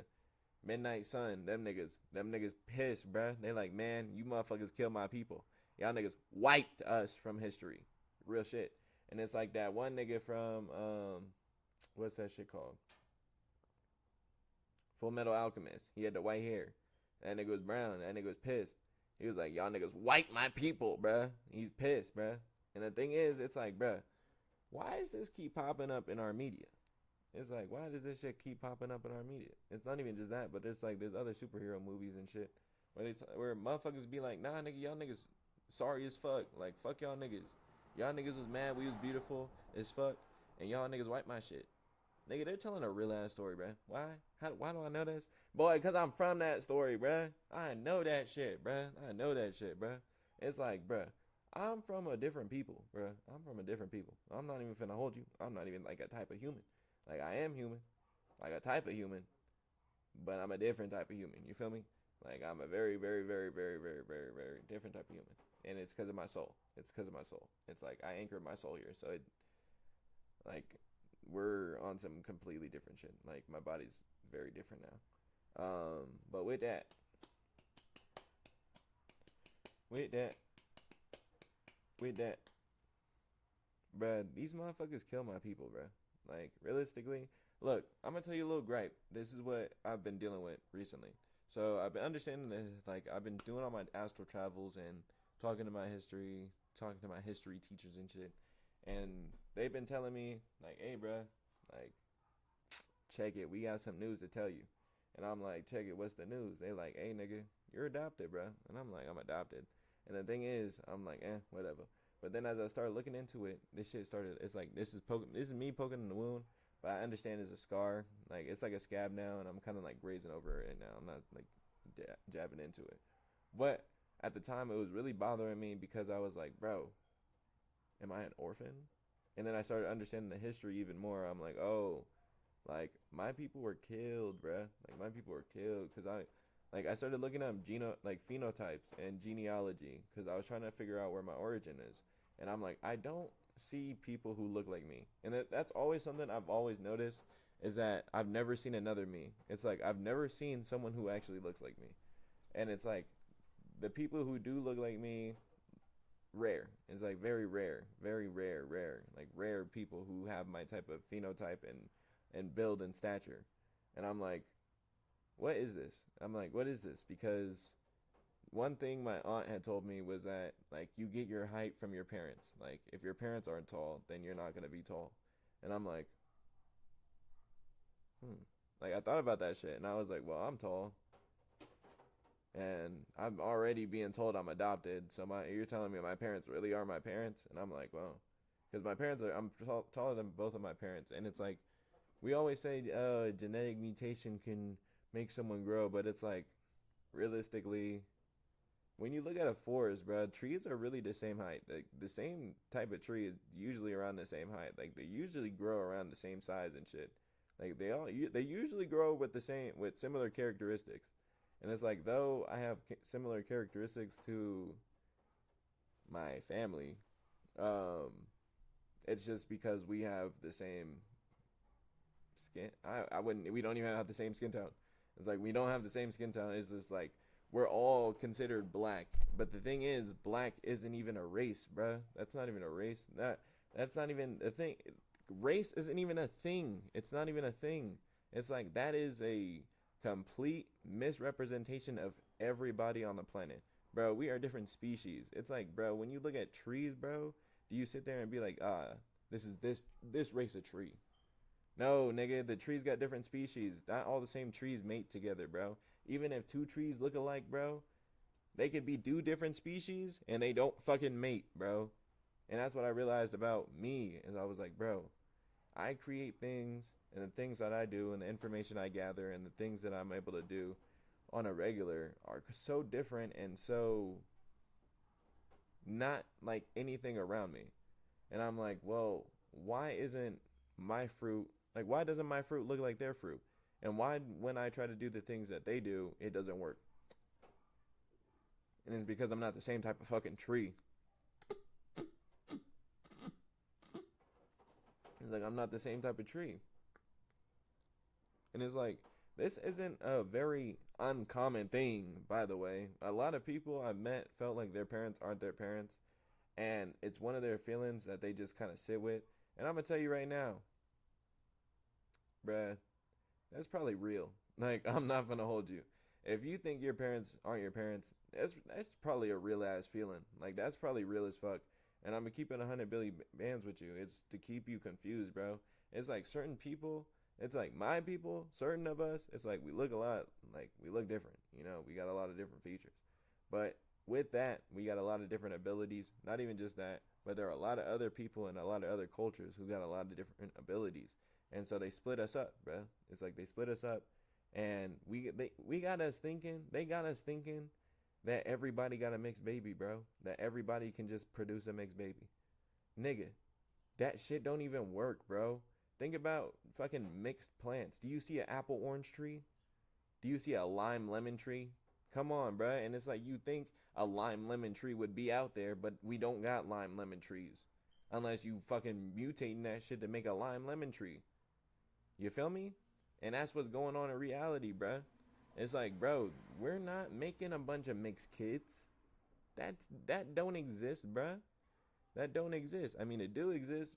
Midnight Sun. Them niggas pissed, bruh. They like, man, you motherfuckers killed my people. Y'all niggas wiped us from history. Real shit. And it's like that one nigga from what's that shit called? Full Metal Alchemist. He had the white hair. That nigga was brown. That nigga was pissed. He was like, y'all niggas wiped my people, bruh. He's pissed, bruh. And the thing is, it's like, bruh, why does this keep popping up in our media? It's like, why does this shit keep popping up in our media? It's not even just that, but it's like there's other superhero movies and shit where motherfuckers be like, nah, nigga, y'all niggas sorry as fuck. Like, fuck y'all niggas. Y'all niggas was mad we was beautiful as fuck, and y'all niggas wiped my shit. Nigga, they're telling a real ass story, bruh. Why? Why do I know this? Boy, because I'm from that story, bruh. I know that shit, bruh. I know that shit, bruh. It's like, bruh, I'm from a different people, bruh. I'm from a different people. I'm not even finna hold you. I'm not even like a type of human. Like, I am human. Like a type of human. But I'm a different type of human. You feel me? Like, I'm a very, very, very, very, very, very, very different type of human. And it's because of my soul. It's because of my soul. It's like I anchored my soul here. So it, like, we're on some completely different shit. Like my body's very different now. But with that, with that, bruh, these motherfuckers kill my people, bruh. Like realistically, look, I'm gonna tell you a little gripe. This is what I've been dealing with recently. So I've been understanding this. Like I've been doing all my astral travels and talking to my history, talking to my history teachers and shit, and they've been telling me like, "Hey, bruh, like check it. We got some news to tell you." And I'm like, check it. What's the news? They like, hey, nigga, you're adopted, bro. And I'm like, I'm adopted. And the thing is, I'm like, whatever. But then as I started looking into it, this shit started. It's like this is me poking in the wound, but I understand it's a scar. Like it's like a scab now, and I'm kind of like grazing over it now. I'm not like jabbing into it. But at the time, it was really bothering me because I was like, bro, am I an orphan? And then I started understanding the history even more. I'm like, oh, like my people were killed, bruh. Like my people were killed because I started looking up phenotypes and genealogy because I was trying to figure out where my origin is, and I'm like, I don't see people who look like me, and that's always something I've always noticed is that I've never seen another me. It's like I've never seen someone who actually looks like me, and it's like the people who do look like me, rare. It's like very rare, like rare people who have my type of phenotype and build and stature. And I'm like, what is this? I'm like, what is this? Because one thing my aunt had told me was that like you get your height from your parents. Like if your parents aren't tall, then you're not gonna be tall. And I'm like, hmm. Like I thought about that shit, and I was like, well, I'm tall, and I'm already being told I'm adopted. So you're telling me my parents really are my parents, and I'm like, well, because my parents are I'm taller than both of my parents, and it's like we always say genetic mutation can make someone grow, but it's like realistically, when you look at a forest, bro, trees are really the same height. Like the same type of tree is usually around the same height. Like they usually grow around the same size and shit. Like they usually grow with similar characteristics. And it's like though I have similar characteristics to my family, um, it's just because we have the same skin. I wouldn't. We don't even have the same skin tone. It's like we don't have the same skin tone. It's just like we're all considered black. But the thing is, black isn't even a race, bruh. That's not even a race. That's not even a thing. Race isn't even a thing. It's not even a thing. It's like that is a complete misrepresentation of everybody on the planet. Bro, we are different species. It's like, bro, when you look at trees, bro, do you sit there and be like, this is this race of tree? No, nigga, the trees got different species. Not all the same trees mate together, bro. Even if two trees look alike, bro, they could be two different species and they don't fucking mate, bro. And that's what I realized about me. Is I was like, bro, I create things, and the things that I do and the information I gather and the things that I'm able to do on a regular are so different and so not like anything around me. And I'm like, well, why isn't my fruit like why doesn't my fruit look like their fruit? And why when I try to do the things that they do, it doesn't work? And it's because I'm not the same type of fucking tree. It's like I'm not the same type of tree. And it's like this isn't a very uncommon thing, by the way. A lot of people I've met felt like their parents aren't their parents, and it's one of their feelings that they just kind of sit with. And I'm gonna tell you right now, bruh, that's probably real. Like I'm not gonna hold you. If you think your parents aren't your parents, that's probably a real ass feeling. Like that's probably real as fuck. And I'm gonna keep it 100 billion bands with you. It's to keep you confused, bro. It's like certain people. It's like my people. Certain of us. It's like we look a lot. Like we look different. You know, we got a lot of different features. But with that, we got a lot of different abilities. Not even just that, but there are a lot of other people and a lot of other cultures who got a lot of different abilities. And so they split us up, bro. It's like they split us up, and we got us thinking. They got us thinking that everybody got a mixed baby, bro. That everybody can just produce a mixed baby, nigga. That shit don't even work, bro. Think about fucking mixed plants. Do you see an apple orange tree? Do you see a lime lemon tree? Come on, bro. And it's like you think a lime lemon tree would be out there, but we don't got lime lemon trees. unless you fucking mutating that shit to make a lime lemon tree. You feel me? And that's what's going on in reality, bruh. It's like, bro, we're not making a bunch of mixed kids. That don't exist, bruh. That don't exist. I mean, it do exist,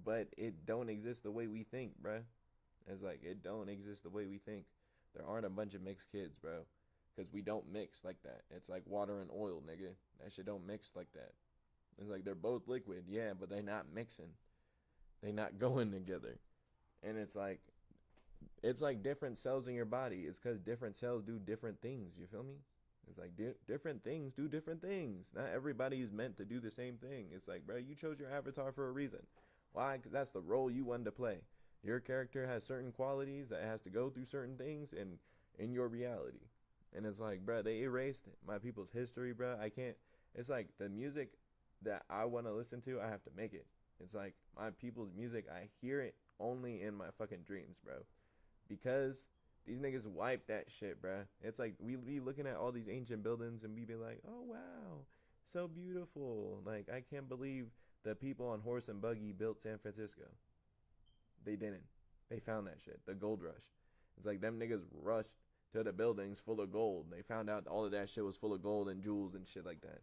but it don't exist the way we think, bruh. It's like, it don't exist the way we think. There aren't a bunch of mixed kids, bro. Because we don't mix like that. It's like water and oil, nigga. That shit don't mix like that. It's like they're both liquid, yeah, but they're not mixing. They not going together. And it's like different cells in your body. It's because different cells do different things. You feel me? It's like different things do different things. Not everybody is meant to do the same thing. It's like, bro, you chose your avatar for a reason. Why? Because that's the role you wanted to play. Your character has certain qualities that has to go through certain things in your reality. And it's like, bro, they erased my people's history, bro. I can't. It's like the music that I want to listen to, I have to make it. It's like my people's music, I hear it only in my fucking dreams, bro. Because these niggas wipe that shit, bro. It's like we be looking at all these ancient buildings and we be like, oh wow, so beautiful. Like, I can't believe the people on horse and buggy built San Francisco. They didn't. They found that shit. The gold rush. It's like them niggas rushed to the buildings full of gold. They found out all of that shit was full of gold and jewels and shit like that.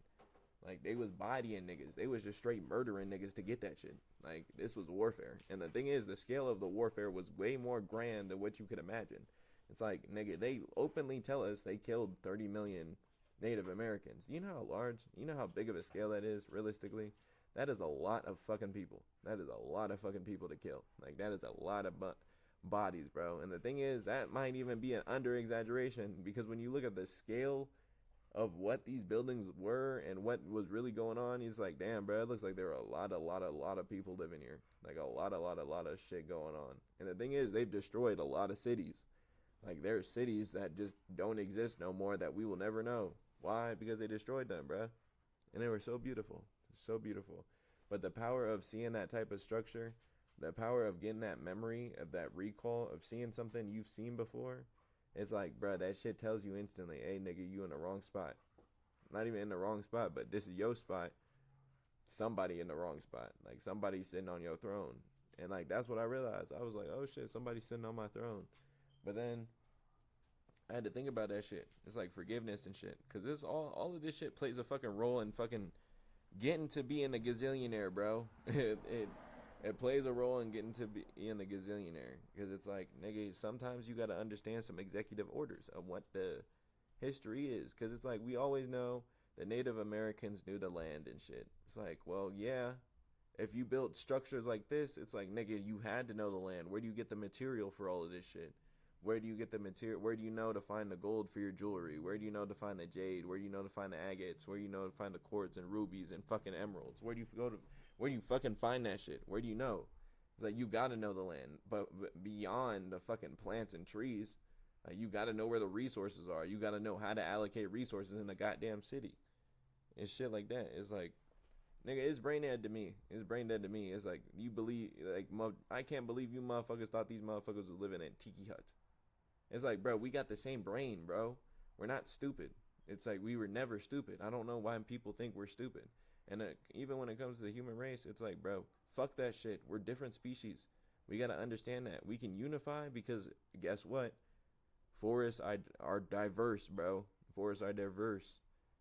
Like, they was bodying niggas. They was just straight murdering niggas to get that shit. Like, this was warfare. And the thing is, the scale of the warfare was way more grand than what you could imagine. It's like, nigga, they openly tell us they killed 30 million Native Americans. You know how large, you know how big of a scale that is, realistically? That is a lot of fucking people. That is a lot of fucking people to kill. Like, that is a lot of bodies, bro. And the thing is, that might even be an under exaggeration, because when you look at the scale of what these buildings were and what was really going on, he's like, damn, bro, it looks like there were a lot of people living here. Like, a lot of shit going on. And the thing is, they've destroyed a lot of cities. Like, there are cities that just don't exist no more that we will never know. Why? Because they destroyed them, bro. And they were so beautiful. So beautiful. But the power of seeing that type of structure, the power of getting that memory, of that recall, of seeing something you've seen before, it's like, bro, that shit tells you instantly, hey, nigga, you in the wrong spot. Not even in the wrong spot, but this is your spot. Somebody in the wrong spot. Like, somebody sitting on your throne. And, like, that's what I realized. I was like, oh, shit, somebody's sitting on my throne. But then I had to think about that shit. It's like forgiveness and shit. Because this all of this shit plays a fucking role in fucking getting to being a gazillionaire, bro. It plays a role in getting to being a gazillionaire. Because it's like, nigga, sometimes you got to understand some executive orders of what the history is. Because it's like, we always know the Native Americans knew the land and shit. It's like, well, yeah. If you built structures like this, it's like, nigga, you had to know the land. Where do you get the material for all of this shit? Where do you get the material? Where do you know to find the gold for your jewelry? Where do you know to find the jade? Where do you know to find the agates? Where do you know to find the quartz and rubies and fucking emeralds? Where do you go to? Where do you fucking find that shit? Where do you know? It's like, you gotta know the land, but beyond the fucking plants and trees, you gotta know where the resources are. You gotta know how to allocate resources in a goddamn city. It's shit like that. It's like, nigga, it's brain dead to me. It's brain dead to me. It's like, you believe, like, I can't believe you motherfuckers thought these motherfuckers was living in tiki huts. It's like, bro, we got the same brain, bro. We're not stupid. It's like, we were never stupid. I don't know why people think we're stupid. And even when it comes to the human race, it's like, bro, fuck that shit. We're different species. We got to understand that. We can unify because, guess what? Forests are diverse, bro. Forests are diverse.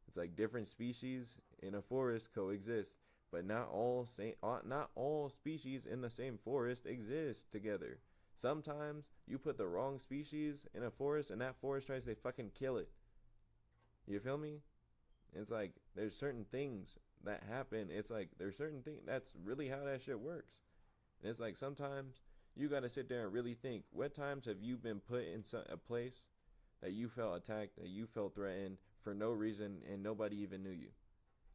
It's like different species in a forest coexist. But not all species in the same forest exist together. Sometimes you put the wrong species in a forest and that forest tries to fucking kill it. You feel me? It's like, there's certain things that happen. It's like, there's certain things, that's really how that shit works. And it's like, sometimes you got to sit there and really think, what times have you been put in a place that you felt attacked, that you felt threatened for no reason and nobody even knew you?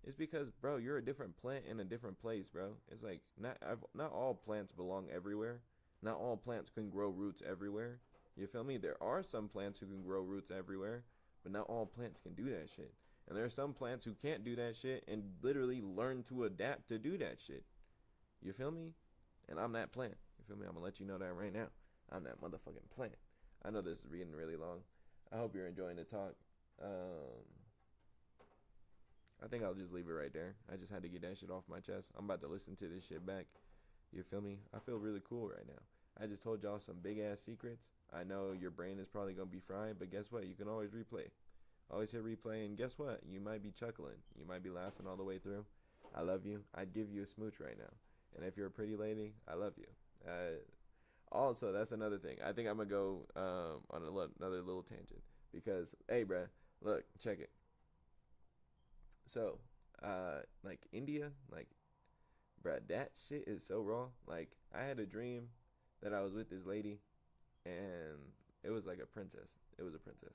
It's because, bro, you're a different plant in a different place, bro. It's like, not all plants belong everywhere. Not all plants can grow roots everywhere. You feel me? There are some plants who can grow roots everywhere, but not all plants can do that shit. And there are some plants who can't do that shit and literally learn to adapt to do that shit. You feel me? And I'm that plant. You feel me? I'm gonna let you know that right now. I'm that motherfucking plant. I know this is reading really long. I hope you're enjoying the talk. I think I'll just leave it right there. I just had to get that shit off my chest. I'm about to listen to this shit back. You feel me? I feel really cool right now. I just told y'all some big ass secrets. I know your brain is probably gonna be fried, but guess what? You can always replay. Always hit replay, and guess what? You might be chuckling. You might be laughing all the way through. I love you. I'd give you a smooch right now. And if you're a pretty lady, I love you. Also, that's another thing. I think I'm gonna go on another little tangent because, hey, bruh, look, check it. So, like India, like, bruh, that shit is so raw. Like, I had a dream that I was with this lady, and it was like a princess. It was a princess,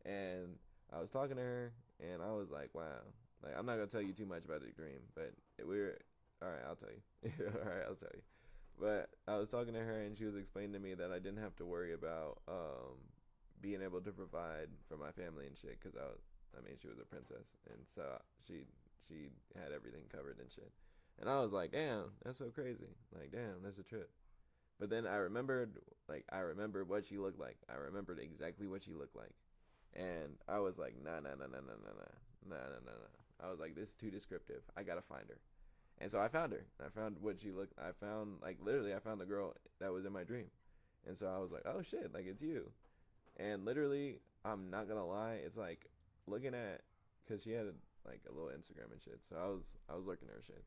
and I was talking to her, and I was like, wow. Like, I'm not gonna tell you too much about the dream, but we're all right. I'll tell you. All right, I'll tell you. But I was talking to her, and she was explaining to me that I didn't have to worry about being able to provide for my family and shit, because I mean, she was a princess, and so she had everything covered and shit. And I was like, damn, that's so crazy. Like, damn, that's a trip. But then I remembered what she looked like. I remembered exactly what she looked like. And I was like, nah, nah, nah, nah, nah, nah, nah, nah, nah, nah, nah. I was like, this is too descriptive. I gotta find her. And so I found her. I found what she looked. I found, like, literally, I found the girl that was in my dream. And so I was like, oh shit, like, it's you. And literally, I'm not gonna lie, it's like looking at, cause she had like a little Instagram and shit. So I was looking at her shit.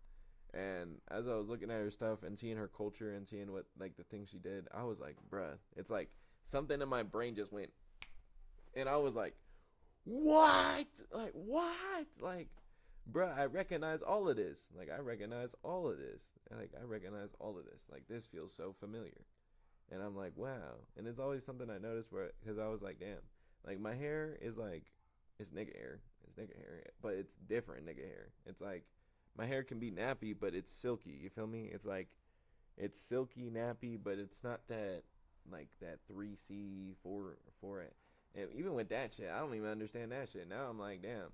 And as I was looking at her stuff and seeing her culture and seeing what, like, the things she did, I was like, bruh, it's like something in my brain just went, and I was like, what? Like, what? Like, bruh, I recognize all of this. Like, I recognize all of this. Like, I recognize all of this. Like, this feels so familiar. And I'm like, wow. And it's always something I noticed where, because I was like, damn, like, my hair is like, it's nigga hair. It's nigga hair, but it's different nigga hair. It's like, my hair can be nappy, but it's silky. You feel me? It's like, it's silky, nappy, but it's not that, like, that 3C, 4, and even with that shit, I don't even understand that shit. Now I'm like, damn,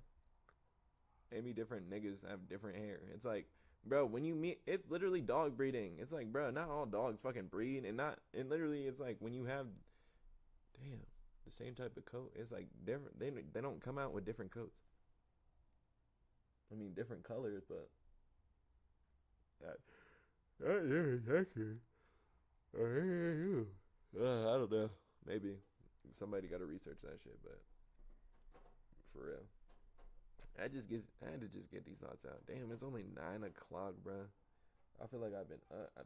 maybe different niggas have different hair. It's like, bro, when you meet, it's literally dog breeding. It's like, bro, not all dogs fucking breed, and literally, it's like when you have, damn, the same type of coat, it's like different. They don't come out with different coats. I mean, different colors, but yeah, exactly. I don't know. Maybe somebody got to research that shit, but for real, I had to just get these thoughts out. Damn, it's only 9 o'clock, bro. I feel like I've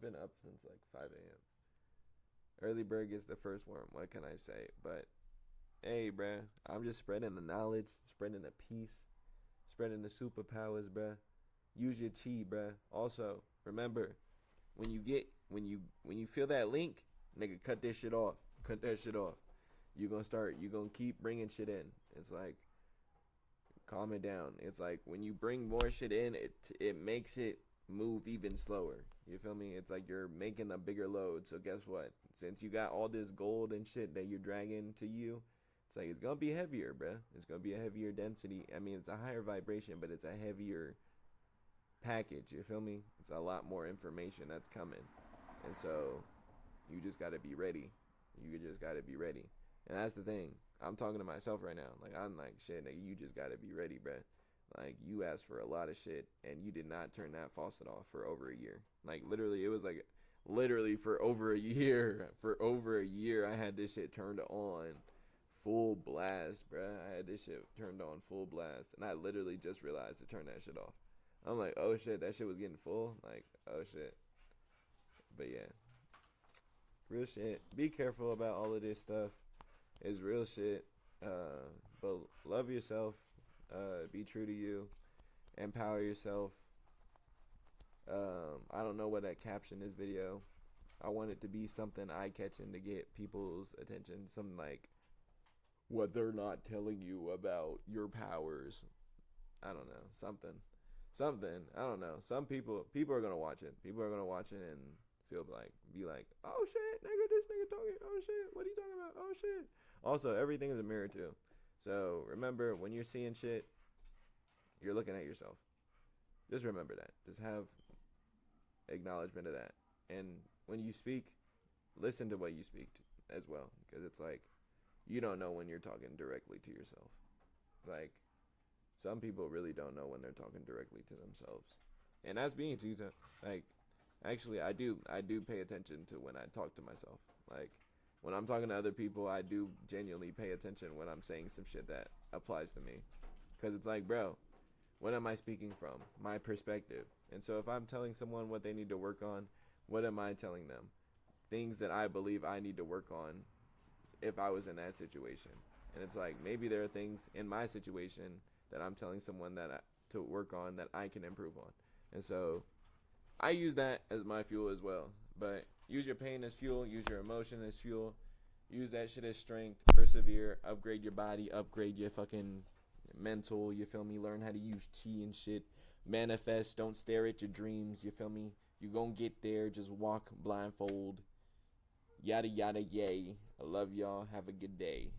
been up since like 5 a.m. Early bird gets the first worm. What can I say? But hey, bruh, I'm just spreading the knowledge, spreading the peace, spreading the superpowers, bruh. Use your chi, bruh. Also, remember, when you feel that link, nigga, cut this shit off. Cut that shit off. You gonna keep bringing shit in. It's like, calm it down. It's like when you bring more shit in, it makes it move even slower. You feel me? It's like you're making a bigger load. So guess what? Since you got all this gold and shit that you're dragging to you, it's like it's gonna be heavier, bruh. It's gonna be a heavier density. I mean, it's a higher vibration, but it's a heavier package. You feel me? It's a lot more information that's coming, and so you just gotta be ready. You just gotta be ready, and that's the thing. I'm talking to myself right now. Like, I'm like, shit, nigga, you just gotta be ready, bruh. Like, you asked for a lot of shit, and you did not turn that faucet off for over a year. Like, literally, it was like, literally for over a year. For over a year, I had this shit turned on full blast, bruh. I had this shit turned on full blast, and I literally just realized to turn that shit off. I'm like, oh shit, that shit was getting full. Like, oh shit. But yeah, real shit. Be careful about all of this stuff. It's real shit. But love yourself. Be true to you. Empower yourself. I don't know what I captioned this video. I want it to be something eye catching to get people's attention. Something like, what they're not telling you about your powers. I don't know. Something. I don't know. Some people are gonna watch it. People are gonna watch it and be like, oh shit, nigga, this nigga talking. Oh shit, what are you talking about? Oh shit. Also, everything is a mirror too. So remember, when you're seeing shit, you're looking at yourself. Just remember that. Just have acknowledgement of that. And when you speak, listen to what you speak to as well, because it's like, you don't know when you're talking directly to yourself. Like, some people really don't know when they're talking directly to themselves. And that's being too like actually I do pay attention to when I talk to myself. Like when I'm talking to other people, I do genuinely pay attention when I'm saying some shit that applies to me. Cuz it's like, bro, what am I speaking from? My perspective. And so if I'm telling someone what they need to work on, what am I telling them? Things that I believe I need to work on if I was in that situation. And it's like maybe there are things in my situation that I'm telling someone to work on that I can improve on. And so I use that as my fuel as well. But use your pain as fuel, use your emotion as fuel, use that shit as strength, persevere, upgrade your body, upgrade your fucking mental, you feel me? Learn how to use chi and shit. Manifest, don't stare at your dreams, you feel me? You gon' get there, just walk blindfold. Yada yada yay. I love y'all. Have a good day.